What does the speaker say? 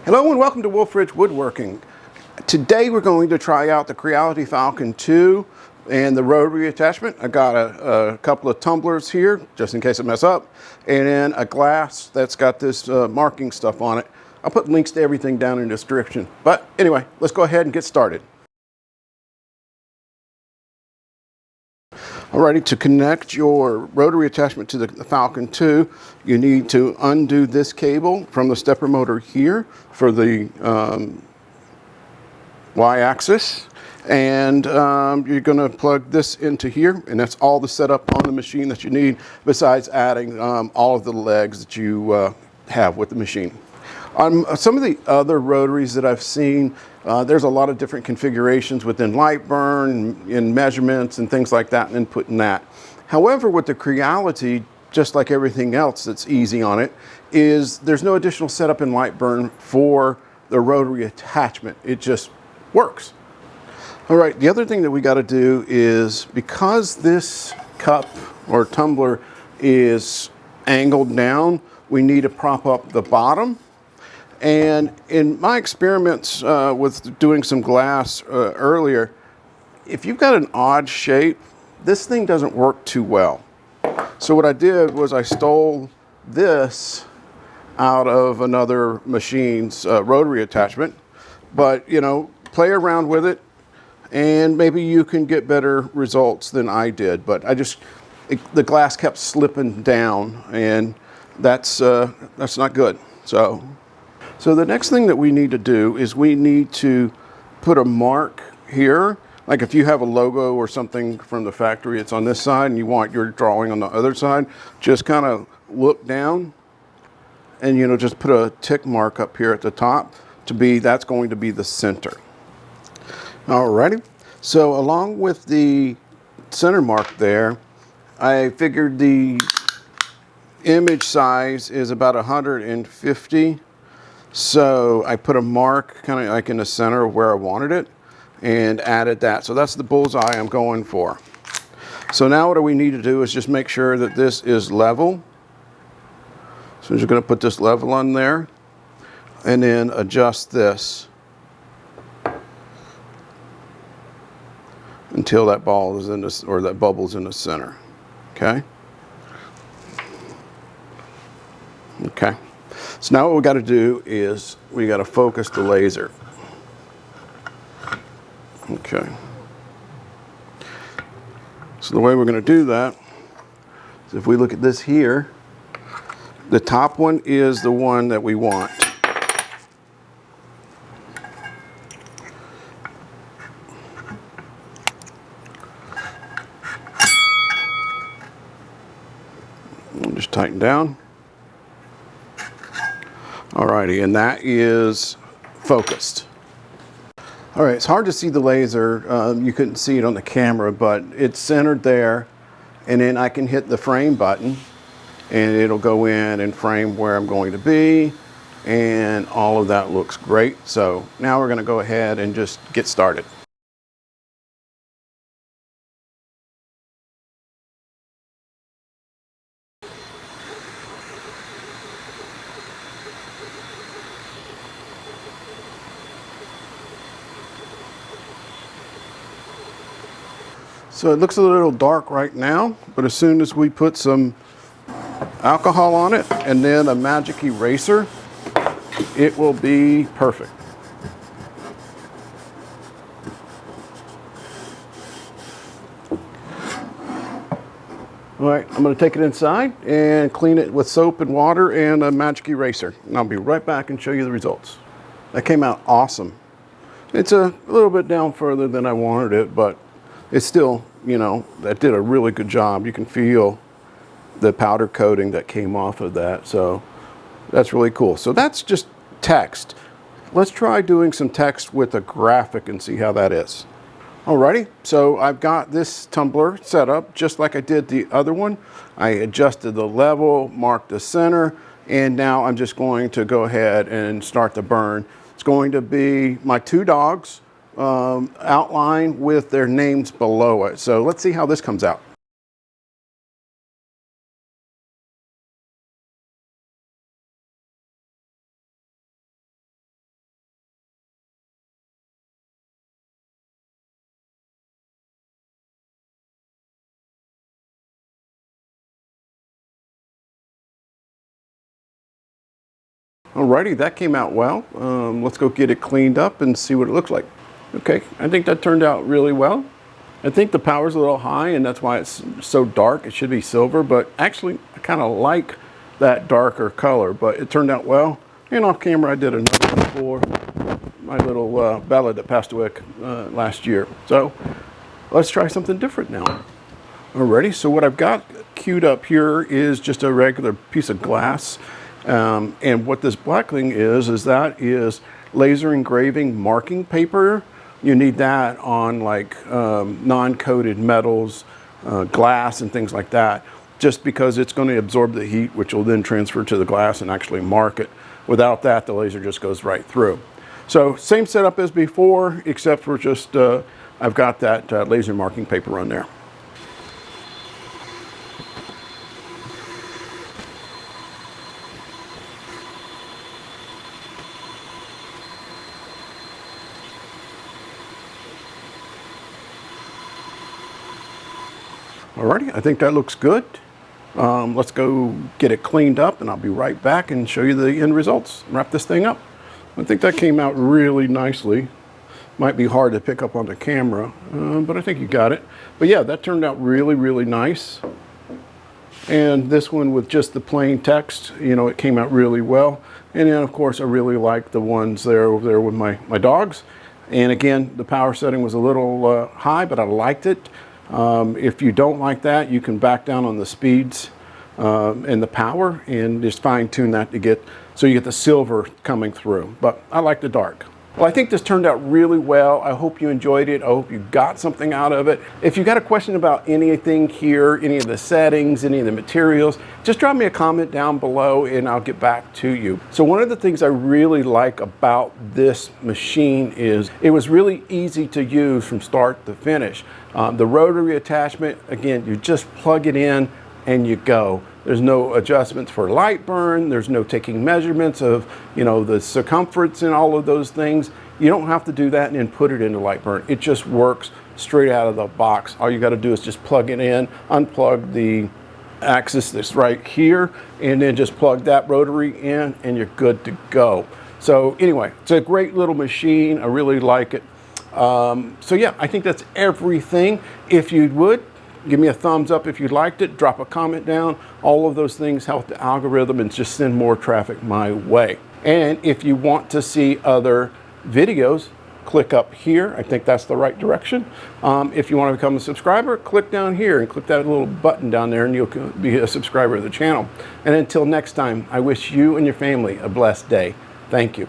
Hello and welcome to Wolfridge Woodworking. Today we're going to try out the Creality Falcon2 and the rotary attachment. I got a couple of tumblers here, just in case I mess up, and then a glass that's got this marking stuff on it. I'll put links to everything down in the description. But anyway, let's go ahead and get started. Alrighty, to connect your rotary attachment to the Falcon2, you need to undo this cable from the stepper motor here for the Y-axis, and you're going to plug this into here, and that's all the setup on the machine that you need, besides adding all of the legs that you have with the machine. On some of the other rotaries that I've seen, there's a lot of different configurations within light burn and measurements and things like that, and inputting that. However, with the Creality, just like everything else that's easy on it, is there's no additional setup in light burn for the rotary attachment. It just works. All right, the other thing that we got to do is, because this cup or tumbler is angled down, we need to prop up the bottom. And in my experiments with doing some glass earlier, if you've got an odd shape, this thing doesn't work too well. So what I did was I stole this out of another machine's rotary attachment. But, you know, play around with it, and maybe you can get better results than I did. But the glass kept slipping down, and that's not good. So the next thing that we need to do is we need to put a mark here. Like if you have a logo or something from the factory, it's on this side, and you want your drawing on the other side, just kind of look down and, you know, just put a tick mark up here at the top that's going to be the center. Alrighty, so along with the center mark there, I figured the image size is about 150. So I put a mark kind of like in the center of where I wanted it and added that. So that's the bullseye I'm going for. So now what we need to do is just make sure that this is level. So you're going to put this level on there and then adjust this until that ball is in this, or that bubble's in the center. Okay. Okay. So now what we got to do is we got to focus the laser. Okay. So the way we're going to do that is, if we look at this here, the top one is the one that we want. We'll just tighten down. Alrighty, and that is focused. All right, it's hard to see the laser. You couldn't see it on the camera, but it's centered there. And then I can hit the frame button, and it'll go in and frame where I'm going to be. And all of that looks great. So now we're going to go ahead and just get started. So it looks a little dark right now, but as soon as we put some alcohol on it and then a magic eraser, it will be perfect. All right, I'm going to take it inside and clean it with soap and water and a magic eraser. And I'll be right back and show you the results. That came out awesome. It's a little bit down further than I wanted it, but it's still, you know, that did a really good job. You can feel the powder coating that came off of that. So that's really cool. So that's just text. Let's try doing some text with a graphic and see how that is. Alrighty, so I've got this tumbler set up just like I did the other one. I adjusted the level, marked the center, and now I'm just going to go ahead and start the burn. It's going to be my two dogs outlined with their names below it. So let's see how this comes out. Alrighty, that came out well. Let's go get it cleaned up and see what it looks like. Okay, I think that turned out really well. I think the power's a little high and that's why it's so dark. It should be silver, but actually I kind of like that darker color, but it turned out well. And off camera I did another one for my little Bella that passed away last year. So let's try something different now. Alrighty, so what I've got queued up here is just a regular piece of glass. And what this black thing is that is laser engraving marking paper. You need that on like non-coated metals, glass and things like that, just because it's going to absorb the heat, which will then transfer to the glass and actually mark it. Without that, the laser just goes right through. So same setup as before, except for just I've got that laser marking paper on there. Alrighty, I think that looks good. Let's go get it cleaned up and I'll be right back and show you the end results. Wrap this thing up. I think that came out really nicely. Might be hard to pick up on the camera, but I think you got it. But yeah, that turned out really, really nice. And this one with just the plain text, you know, it came out really well. And then of course I really like the ones there over there with my dogs. And again, the power setting was a little high, but I liked it. If you don't like that, you can back down on the speeds and the power and just fine tune that to get, so you get the silver coming through. But I like the dark. Well, I think this turned out really well. I hope you enjoyed it. I hope you got something out of it. If you got a question about anything here, any of the settings, any of the materials, just drop me a comment down below and I'll get back to you. So one of the things I really like about this machine is it was really easy to use from start to finish. The rotary attachment, again, you just plug it in and you go. There's no adjustments for light burn. There's no taking measurements of, you know, the circumference and all of those things. You don't have to do that and then put it into light burn. It just works straight out of the box. All you got to do is just plug it in, unplug the axis that's right here, and then just plug that rotary in and you're good to go. So anyway, it's a great little machine. I really like it. So yeah, I think that's everything. If you would, give me a thumbs up if you liked it, drop a comment down. All of those things help the algorithm and just send more traffic my way. And if you want to see other videos, click up here. I think that's the right direction. If you want to become a subscriber, click down here and click that little button down there and you'll be a subscriber of the channel. And until next time, I wish you and your family a blessed day. Thank you.